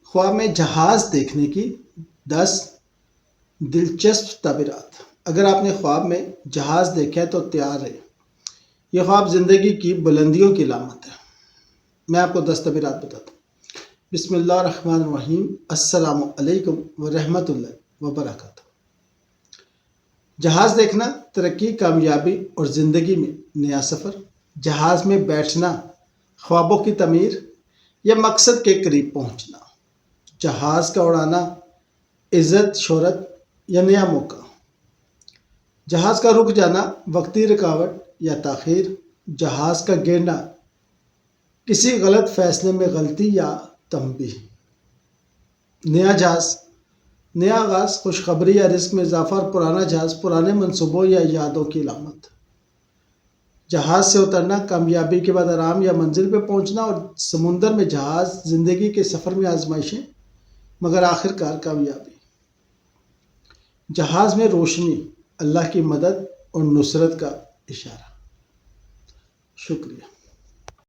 خواب میں جہاز دیکھنے کی 10 دلچسپ تعبیرات۔ اگر آپ نے خواب میں جہاز دیکھا ہے تو تیار ہے، یہ خواب زندگی کی بلندیوں کی علامت ہے۔ میں آپ کو 10 تعبیرات بتاتا ہوں۔ بسم اللہ الرحمن الرحیم۔ السلام علیکم ورحمۃ اللہ وبرکاتہ۔ جہاز دیکھنا، ترقی، کامیابی اور زندگی میں نیا سفر۔ جہاز میں بیٹھنا، خوابوں کی تعمیر یا مقصد کے قریب پہنچنا۔ جہاز کا اڑانا، عزت، شہرت یا نیا موقع۔ جہاز کا رک جانا، وقتی رکاوٹ یا تاخیر۔ جہاز کا گرنا، کسی غلط فیصلے میں غلطی یا تنبیہ۔ نیا جہاز، نیا آغاز، خوشخبری یا رزق میں اضافہ، اور پرانا جہاز پرانے منصوبوں یا یادوں کی علامت۔ جہاز سے اترنا، کامیابی کے بعد آرام یا منزل پہ پہنچنا، اور سمندر میں جہاز، زندگی کے سفر میں آزمائشیں مگر آخر کار کامیابی۔ جہاز میں روشنی، اللہ کی مدد اور نصرت کا اشارہ۔ شکریہ۔